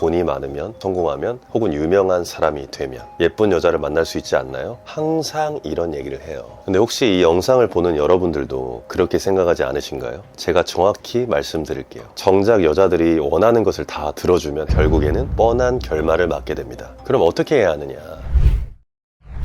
돈이 많으면, 성공하면, 혹은 유명한 사람이 되면 예쁜 여자를 만날 수 있지 않나요? 항상 이런 얘기를 해요. 근데 혹시 이 영상을 보는 여러분들도 그렇게 생각하지 않으신가요? 제가 정확히 말씀드릴게요. 정작 여자들이 원하는 것을 다 들어주면 결국에는 뻔한 결말을 맞게 됩니다. 그럼 어떻게 해야 하느냐?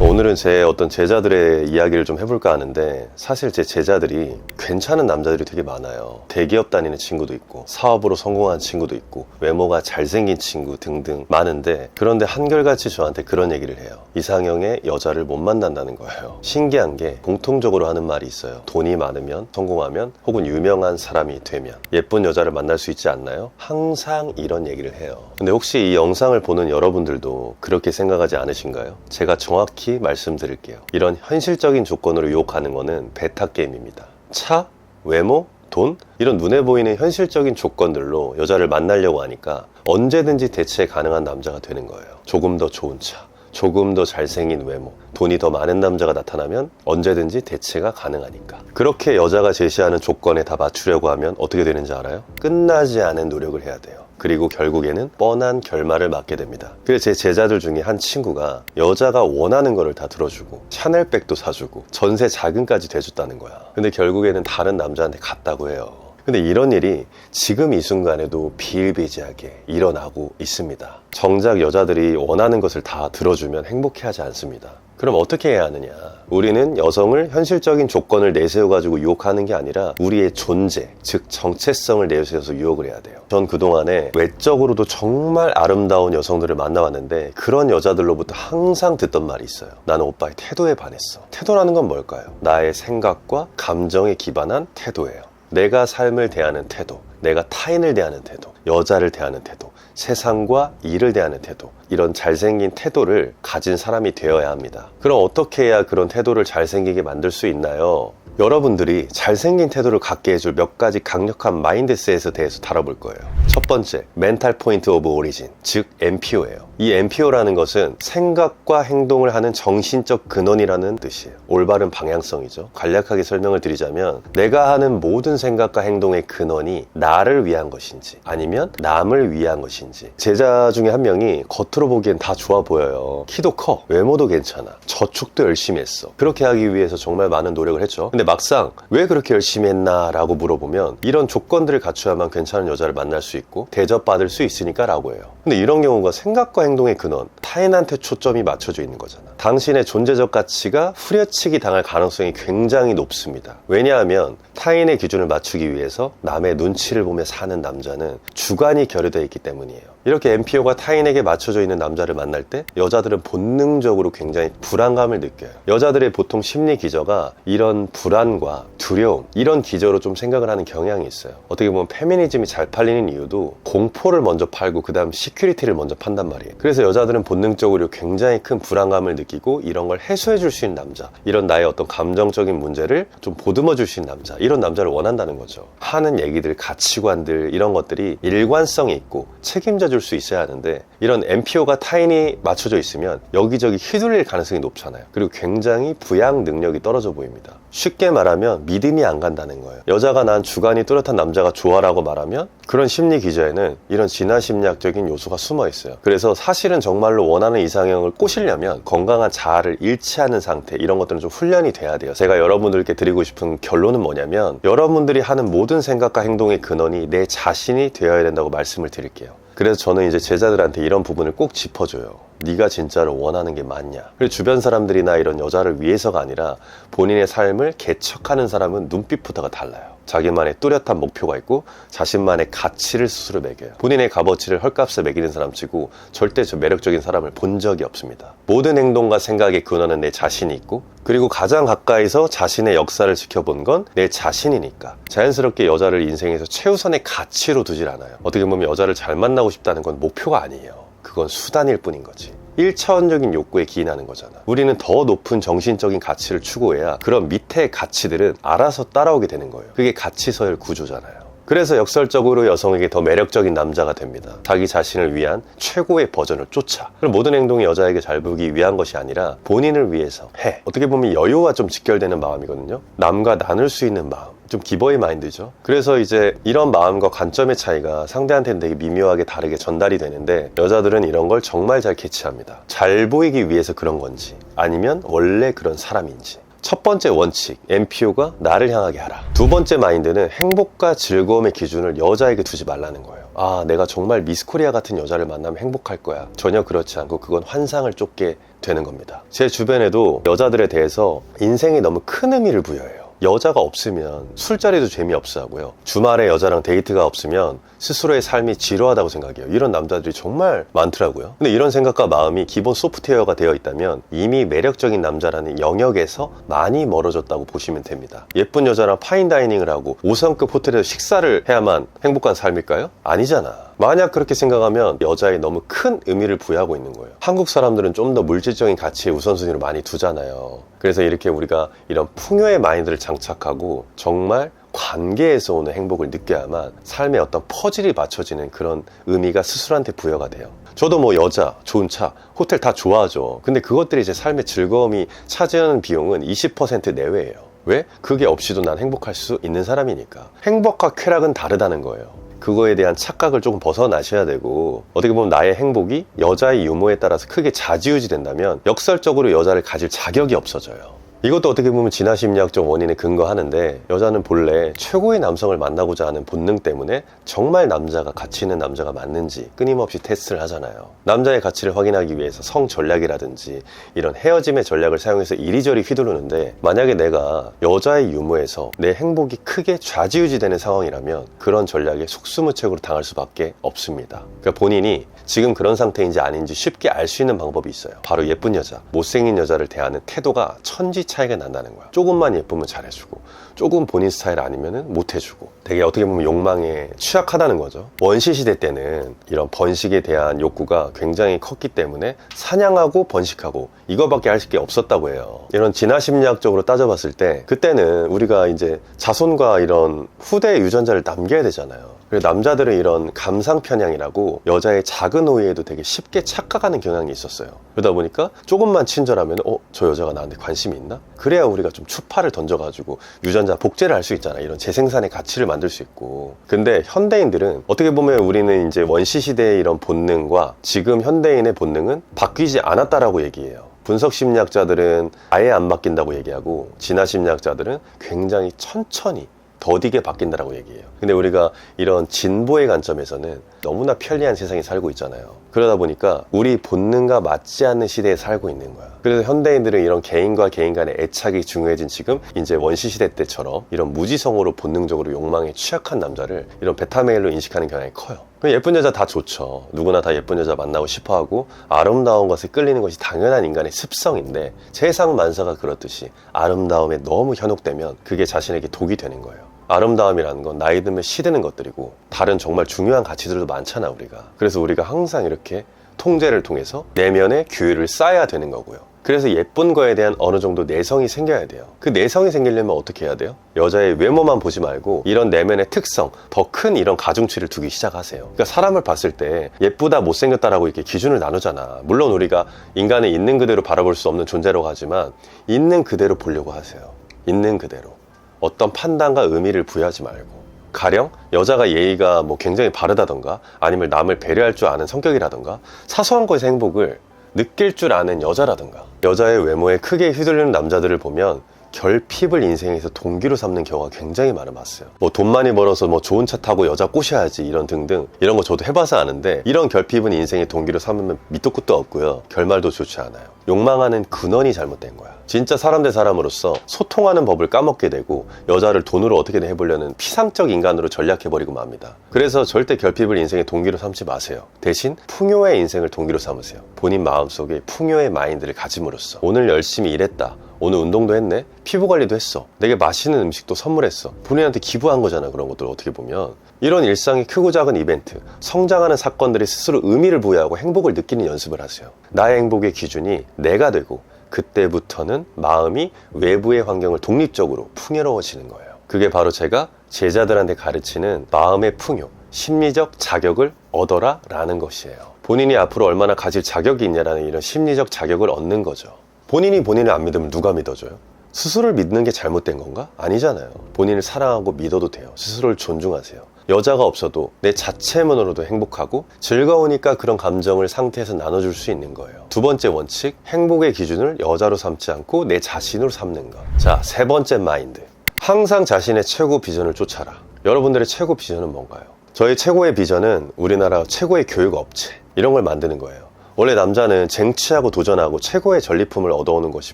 오늘은 제 어떤 제자들의 이야기를 좀 해볼까 하는데, 사실 제 제자들이 괜찮은 남자들이 되게 많아요. 대기업 다니는 친구도 있고, 사업으로 성공한 친구도 있고, 외모가 잘생긴 친구 등등 많은데, 그런데 한결같이 저한테 그런 얘기를 해요. 이상형의 여자를 못 만난다는 거예요. 신기한 게 공통적으로 하는 말이 있어요. 돈이 많으면, 성공하면, 혹은 유명한 사람이 되면 예쁜 여자를 만날 수 있지 않나요? 항상 이런 얘기를 해요. 근데 혹시 이 영상을 보는 여러분들도 그렇게 생각하지 않으신가요? 제가 정확히 말씀드릴게요. 이런 현실적인 조건으로 유혹하는 거는 베타 게임입니다. 차, 외모, 돈, 이런 눈에 보이는 현실적인 조건들로 여자를 만나려고 하니까 언제든지 대체 가능한 남자가 되는 거예요. 조금 더 좋은 차, 조금 더 잘생긴 외모, 돈이 더 많은 남자가 나타나면 언제든지 대체가 가능하니까. 그렇게 여자가 제시하는 조건에 다 맞추려고 하면 어떻게 되는지 알아요? 끝나지 않은 노력을 해야 돼요. 그리고 결국에는 뻔한 결말을 맞게 됩니다. 그래서 제 제자들 중에 한 친구가 여자가 원하는 거를 다 들어주고 샤넬백도 사주고 전세 자금까지 대줬다는 거야. 근데 결국에는 다른 남자한테 갔다고 해요. 근데 이런 일이 지금 이 순간에도 비일비재하게 일어나고 있습니다. 정작 여자들이 원하는 것을 다 들어주면 행복해하지 않습니다. 그럼 어떻게 해야 하느냐? 우리는 여성을 현실적인 조건을 내세워가지고 유혹하는 게 아니라 우리의 존재, 즉 정체성을 내세워서 유혹을 해야 돼요. 전 그동안에 외적으로도 정말 아름다운 여성들을 만나왔는데, 그런 여자들로부터 항상 듣던 말이 있어요. 나는 오빠의 태도에 반했어. 태도라는 건 뭘까요? 나의 생각과 감정에 기반한 태도예요. 내가 삶을 대하는 태도, 내가 타인을 대하는 태도, 여자를 대하는 태도, 세상과 일을 대하는 태도, 이런 잘생긴 태도를 가진 사람이 되어야 합니다. 그럼 어떻게 해야 그런 태도를 잘생기게 만들 수 있나요? 여러분들이 잘생긴 태도를 갖게 해줄 몇 가지 강력한 마인드셋에 대해서 다뤄볼 거예요. 첫 번째, 멘탈 포인트 오브 오리진, 즉 MPO예요. 이 MPO라는 것은 생각과 행동을 하는 정신적 근원이라는 뜻이에요. 올바른 방향성이죠. 간략하게 설명을 드리자면, 내가 하는 모든 생각과 행동의 근원이 나를 위한 것인지 아니면 남을 위한 것인지. 제자 중에 한 명이 겉으로 보기엔 다 좋아 보여요. 키도 커, 외모도 괜찮아, 저축도 열심히 했어. 그렇게 하기 위해서 정말 많은 노력을 했죠. 근데 막상 왜 그렇게 열심히 했나 라고 물어보면, 이런 조건들을 갖춰야만 괜찮은 여자를 만날 수 있고 대접받을 수 있으니까 라고 해요. 근데 이런 경우가 생각과 행동의 근원, 타인한테 초점이 맞춰져 있는 거잖아. 당신의 존재적 가치가 후려치기 당할 가능성이 굉장히 높습니다. 왜냐하면 타인의 기준을 맞추기 위해서 남의 눈치를 보며 사는 남자는 주관이 결여되어 있기 때문이에요. 이렇게 MPO가 타인에게 맞춰져 있는 남자를 만날 때 여자들은 본능적으로 굉장히 불안감을 느껴요. 여자들의 보통 심리 기저가 이런 불안과 두려움, 이런 기저로 좀 생각을 하는 경향이 있어요. 어떻게 보면 페미니즘이 잘 팔리는 이유도 공포를 먼저 팔고 그 다음 시큐리티를 먼저 판단 말이에요. 그래서 여자들은 본능적으로 굉장히 큰 불안감을 느끼고 이런 걸 해소해 줄 수 있는 남자, 이런 나의 어떤 감정적인 문제를 좀 보듬어 줄 수 있는 남자, 이런 남자를 원한다는 거죠. 하는 얘기들, 가치관들, 이런 것들이 일관성이 있고 책임져 줄 수 있어야 하는데, 이런 MPO가 타인이 맞춰져 있으면 여기저기 휘둘릴 가능성이 높잖아요. 그리고 굉장히 부양 능력이 떨어져 보입니다. 쉽게 말하면 믿음이 안 간다는 거예요. 여자가 난 주관이 뚜렷한 남자가 좋아라고 말하면 그런 심리 기저에는 이런 진화 심리학적인 요소가 숨어 있어요. 그래서 사실은 정말로 원하는 이상형을 꼬시려면 건강한 자아를 잃지 않은 상태, 이런 것들은 좀 훈련이 돼야 돼요. 제가 여러분들께 드리고 싶은 결론은 뭐냐면, 여러분들이 하는 모든 생각과 행동의 근원이 내 자신이 되어야 된다고 말씀을 드릴게요. 그래서 저는 이제 제자들한테 이런 부분을 꼭 짚어줘요. 네가 진짜로 원하는 게 맞냐? 그리고 주변 사람들이나 이런 여자를 위해서가 아니라 본인의 삶을 개척하는 사람은 눈빛부터가 달라요. 자기만의 뚜렷한 목표가 있고 자신만의 가치를 스스로 매겨요. 본인의 값어치를 헐값에 매기는 사람치고 절대 저 매력적인 사람을 본 적이 없습니다. 모든 행동과 생각의 근원은 내 자신이 있고, 그리고 가장 가까이서 자신의 역사를 지켜본 건 내 자신이니까 자연스럽게 여자를 인생에서 최우선의 가치로 두질 않아요. 어떻게 보면 여자를 잘 만나고 싶다는 건 목표가 아니에요. 그건 수단일 뿐인 거지. 1차원적인 욕구에 기인하는 거잖아. 우리는 더 높은 정신적인 가치를 추구해야 그런 밑의 가치들은 알아서 따라오게 되는 거예요. 그게 가치 서열 구조잖아요. 그래서 역설적으로 여성에게 더 매력적인 남자가 됩니다. 자기 자신을 위한 최고의 버전을 쫓아. 그럼 모든 행동이 여자에게 잘 보이기 위한 것이 아니라 본인을 위해서 해. 어떻게 보면 여유와 좀 직결되는 마음이거든요. 남과 나눌 수 있는 마음. 좀 기버의 마인드죠. 그래서 이제 이런 마음과 관점의 차이가 상대한테는 되게 미묘하게 다르게 전달이 되는데, 여자들은 이런 걸 정말 잘 캐치합니다. 잘 보이기 위해서 그런 건지, 아니면 원래 그런 사람인지. 첫 번째 원칙, MPO가 나를 향하게 하라. 두 번째 마인드는 행복과 즐거움의 기준을 여자에게 두지 말라는 거예요. 아, 내가 정말 미스코리아 같은 여자를 만나면 행복할 거야. 전혀 그렇지 않고 그건 환상을 쫓게 되는 겁니다. 제 주변에도 여자들에 대해서 인생에 너무 큰 의미를 부여해요. 여자가 없으면 술자리도 재미없어 하고요. 주말에 여자랑 데이트가 없으면 스스로의 삶이 지루하다고 생각해요. 이런 남자들이 정말 많더라고요. 근데 이런 생각과 마음이 기본 소프트웨어가 되어 있다면 이미 매력적인 남자라는 영역에서 많이 멀어졌다고 보시면 됩니다. 예쁜 여자랑 파인다이닝을 하고 5성급 호텔에서 식사를 해야만 행복한 삶일까요? 아니잖아. 만약 그렇게 생각하면 여자에 너무 큰 의미를 부여하고 있는 거예요. 한국 사람들은 좀 더 물질적인 가치에 우선순위를 많이 두잖아요. 그래서 이렇게 우리가 이런 풍요의 마인드를 장착하고 정말 관계에서 오는 행복을 느껴야만 삶의 어떤 퍼즐이 맞춰지는 그런 의미가 스스로한테 부여가 돼요. 저도 뭐 여자, 좋은 차, 호텔 다 좋아하죠. 근데 그것들이 제 삶의 즐거움이 차지하는 비용은 20% 내외예요. 왜? 그게 없이도 난 행복할 수 있는 사람이니까. 행복과 쾌락은 다르다는 거예요. 그거에 대한 착각을 조금 벗어나셔야 되고, 어떻게 보면 나의 행복이 여자의 유무에 따라서 크게 좌지우지 된다면 역설적으로 여자를 가질 자격이 없어져요. 이것도 어떻게 보면 진화심리학적 원인에 근거하는데, 여자는 본래 최고의 남성을 만나고자 하는 본능 때문에 정말 남자가 가치 있는 남자가 맞는지 끊임없이 테스트를 하잖아요. 남자의 가치를 확인하기 위해서 성 전략이라든지 이런 헤어짐의 전략을 사용해서 이리저리 휘두르는데, 만약에 내가 여자의 유무에서 내 행복이 크게 좌지우지 되는 상황이라면 그런 전략에 속수무책으로 당할 수밖에 없습니다. 그러니까 본인이 지금 그런 상태인지 아닌지 쉽게 알 수 있는 방법이 있어요. 바로 예쁜 여자, 못생긴 여자를 대하는 태도가 천지 차이가 난다는 거야. 조금만 예쁘면 잘해주고, 조금 본인 스타일 아니면 못해주고, 되게 어떻게 보면 욕망에 취약하다는 거죠. 원시 시대 때는 이런 번식에 대한 욕구가 굉장히 컸기 때문에 사냥하고 번식하고 이거밖에 할 게 없었다고 해요. 이런 진화심리학적으로 따져봤을 때 그때는 우리가 이제 자손과 이런 후대 유전자를 남겨야 되잖아요. 그리고 남자들은 이런 감상편향이라고 여자의 작은 오해에도 되게 쉽게 착각하는 경향이 있었어요. 그러다 보니까 조금만 친절하면 저 여자가 나한테 관심이 있나? 그래야 우리가 좀 추파를 던져가지고 유전자 복제를 할 수 있잖아. 이런 재생산의 가치를 만들 수 있고. 근데 현대인들은 어떻게 보면 우리는 이제 원시시대의 이런 본능과 지금 현대인의 본능은 바뀌지 않았다라고 얘기해요. 분석심리학자들은 아예 안 바뀐다고 얘기하고, 진화심리학자들은 굉장히 천천히 더디게 바뀐다라고 얘기해요. 근데 우리가 이런 진보의 관점에서는 너무나 편리한 세상에 살고 있잖아요. 그러다 보니까 우리 본능과 맞지 않는 시대에 살고 있는 거야. 그래서 현대인들은 이런 개인과 개인 간의 애착이 중요해진 지금 이제 원시시대 때처럼 이런 무지성으로 본능적으로 욕망에 취약한 남자를 이런 베타메일로 인식하는 경향이 커요. 예쁜 여자 다 좋죠. 누구나 다 예쁜 여자 만나고 싶어하고 아름다운 것에 끌리는 것이 당연한 인간의 습성인데, 세상 만사가 그렇듯이 아름다움에 너무 현혹되면 그게 자신에게 독이 되는 거예요. 아름다움이라는 건 나이 들면 시드는 것들이고 다른 정말 중요한 가치들도 많잖아 우리가. 그래서 우리가 항상 이렇게 통제를 통해서 내면의 규율을 쌓아야 되는 거고요. 그래서 예쁜 거에 대한 어느 정도 내성이 생겨야 돼요. 그 내성이 생기려면 어떻게 해야 돼요? 여자의 외모만 보지 말고 이런 내면의 특성, 더 큰 이런 가중치를 두기 시작하세요. 그러니까 사람을 봤을 때 예쁘다 못생겼다라고 이렇게 기준을 나누잖아. 물론 우리가 인간을 있는 그대로 바라볼 수 없는 존재라고 하지만 있는 그대로 보려고 하세요. 있는 그대로. 어떤 판단과 의미를 부여하지 말고. 가령 여자가 예의가 굉장히 바르다던가, 아니면 남을 배려할 줄 아는 성격이라던가, 사소한 것의 행복을 느낄 줄 아는 여자라던가. 여자의 외모에 크게 휘둘리는 남자들을 보면 결핍을 인생에서 동기로 삼는 경우가 굉장히 많았어요. 돈 많이 벌어서 좋은 차 타고 여자 꼬셔야지 이런 등등, 이런 거 저도 해봐서 아는데, 이런 결핍은 인생의 동기로 삼으면 밑도 끝도 없고요. 결말도 좋지 않아요. 욕망하는 근원이 잘못된 거야. 진짜 사람 대 사람으로서 소통하는 법을 까먹게 되고, 여자를 돈으로 어떻게든 해보려는 피상적 인간으로 전략해버리고 맙니다. 그래서 절대 결핍을 인생의 동기로 삼지 마세요. 대신 풍요의 인생을 동기로 삼으세요. 본인 마음속에 풍요의 마인드를 가짐으로써 오늘 열심히 일했다, 오늘 운동도 했네, 피부관리도 했어, 내게 맛있는 음식도 선물했어, 본인한테 기부한 거잖아. 그런 것들 어떻게 보면 이런 일상의 크고 작은 이벤트, 성장하는 사건들이 스스로 의미를 부여하고 행복을 느끼는 연습을 하세요. 나의 행복의 기준이 내가 되고, 그때부터는 마음이 외부의 환경을 독립적으로 풍요로워지는 거예요. 그게 바로 제가 제자들한테 가르치는 마음의 풍요, 심리적 자격을 얻어라 라는 것이에요. 본인이 앞으로 얼마나 가질 자격이 있냐라는 이런 심리적 자격을 얻는 거죠. 본인이 본인을 안 믿으면 누가 믿어줘요? 스스로를 믿는 게 잘못된 건가? 아니잖아요. 본인을 사랑하고 믿어도 돼요. 스스로를 존중하세요. 여자가 없어도 내 자체만으로도 행복하고 즐거우니까 그런 감정을 상태에서 나눠줄 수 있는 거예요. 두 번째 원칙, 행복의 기준을 여자로 삼지 않고 내 자신으로 삼는 것. 자, 세 번째 마인드, 항상 자신의 최고 비전을 쫓아라. 여러분들의 최고 비전은 뭔가요? 저의 최고의 비전은 우리나라 최고의 교육 업체, 이런 걸 만드는 거예요. 원래 남자는 쟁취하고 도전하고 최고의 전리품을 얻어오는 것이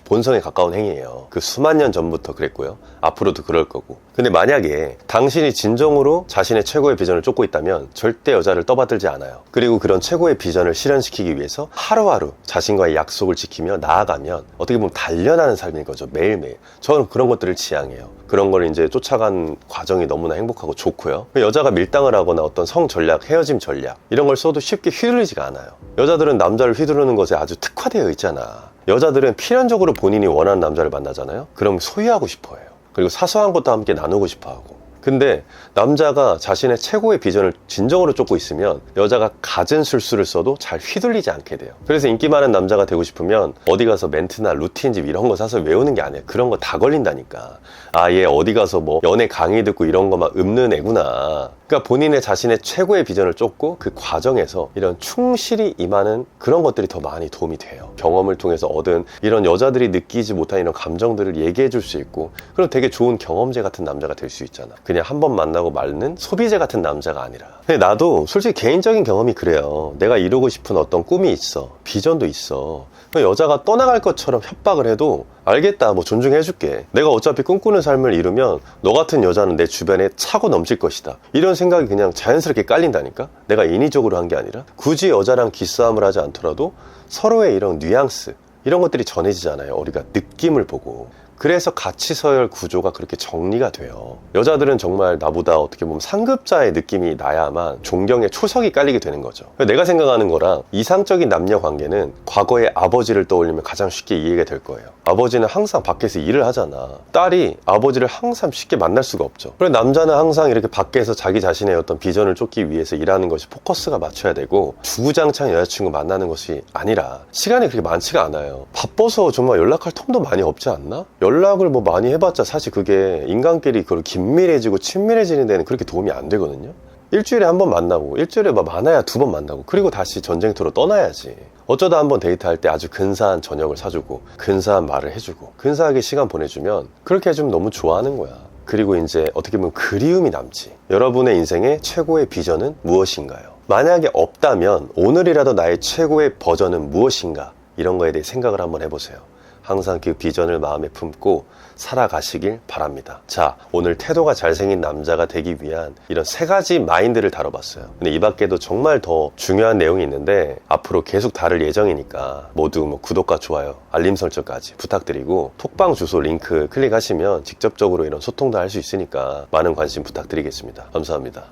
본성에 가까운 행위예요. 그 수만 년 전부터 그랬고요. 앞으로도 그럴 거고. 근데 만약에 당신이 진정으로 자신의 최고의 비전을 쫓고 있다면 절대 여자를 떠받들지 않아요. 그리고 그런 최고의 비전을 실현시키기 위해서 하루하루 자신과의 약속을 지키며 나아가면 어떻게 보면 단련하는 삶인 거죠. 매일매일. 저는 그런 것들을 지향해요. 그런 걸 이제 쫓아간 과정이 너무나 행복하고 좋고요. 여자가 밀당을 하거나 어떤 성 전략, 헤어짐 전략 이런 걸 써도 쉽게 휘둘리지가 않아요. 여자들은 남자를 휘두르는 것에 아주 특화되어 있잖아. 여자들은 필연적으로 본인이 원하는 남자를 만나잖아요. 그럼 소유하고 싶어 해요. 그리고 사소한 것도 함께 나누고 싶어 하고. 근데 남자가 자신의 최고의 비전을 진정으로 쫓고 있으면 여자가 갖은 술수를 써도 잘 휘둘리지 않게 돼요. 그래서 인기 많은 남자가 되고 싶으면 어디 가서 멘트나 루틴집 이런 거 사서 외우는 게 아니에요. 그런 거 다 걸린다니까. 아, 얘 어디 가서 뭐 연애 강의 듣고 이런 거 막 읊는 애구나. 그러니까 본인의 자신의 최고의 비전을 쫓고 그 과정에서 이런 충실히 임하는 그런 것들이 더 많이 도움이 돼요. 경험을 통해서 얻은 이런 여자들이 느끼지 못한 이런 감정들을 얘기해 줄 수 있고, 그럼 되게 좋은 경험제 같은 남자가 될 수 있잖아. 그냥 한 번 만나고 말는 소비재 같은 남자가 아니라. 근데 나도 솔직히 개인적인 경험이 그래요. 내가 이루고 싶은 어떤 꿈이 있어. 비전도 있어. 여자가 떠나갈 것처럼 협박을 해도 알겠다, 뭐 존중해줄게. 내가 어차피 꿈꾸는 삶을 이루면 너 같은 여자는 내 주변에 차고 넘칠 것이다. 이런 생각이 그냥 자연스럽게 깔린다니까? 내가 인위적으로 한 게 아니라 굳이 여자랑 기싸움을 하지 않더라도 서로의 이런 뉘앙스, 이런 것들이 전해지잖아요. 우리가 느낌을 보고. 그래서 가치 서열 구조가 그렇게 정리가 돼요. 여자들은 정말 나보다 어떻게 보면 상급자의 느낌이 나야만 존경의 초석이 깔리게 되는 거죠. 내가 생각하는 거랑 이상적인 남녀 관계는 과거의 아버지를 떠올리면 가장 쉽게 이해가 될 거예요. 아버지는 항상 밖에서 일을 하잖아. 딸이 아버지를 항상 쉽게 만날 수가 없죠. 그래, 남자는 항상 이렇게 밖에서 자기 자신의 어떤 비전을 쫓기 위해서 일하는 것이 포커스가 맞춰야 되고, 주구장창 여자친구 만나는 것이 아니라 시간이 그렇게 많지가 않아요. 바빠서 정말 연락할 텀도 많이 없지 않나? 연락을 뭐 많이 해봤자 사실 그게 인간끼리 긴밀해지고 친밀해지는 데는 그렇게 도움이 안 되거든요. 일주일에 한 번 만나고, 일주일에 많아야 2번 만나고, 그리고 다시 전쟁터로 떠나야지. 어쩌다 한번 데이트할 때 아주 근사한 저녁을 사주고, 근사한 말을 해주고, 근사하게 시간 보내주면, 그렇게 해주면 너무 좋아하는 거야. 그리고 이제 어떻게 보면 그리움이 남지. 여러분의 인생의 최고의 비전은 무엇인가요? 만약에 없다면 오늘이라도 나의 최고의 버전은 무엇인가? 이런 거에 대해 생각을 한번 해보세요. 항상 그 비전을 마음에 품고 살아가시길 바랍니다. 자, 오늘 태도가 잘생긴 남자가 되기 위한 이런 3가지 마인드를 다뤄봤어요. 근데 이 밖에도 정말 더 중요한 내용이 있는데 앞으로 계속 다룰 예정이니까 모두 구독과 좋아요, 알림 설정까지 부탁드리고, 톡방 주소 링크 클릭하시면 직접적으로 이런 소통도 할 수 있으니까 많은 관심 부탁드리겠습니다. 감사합니다.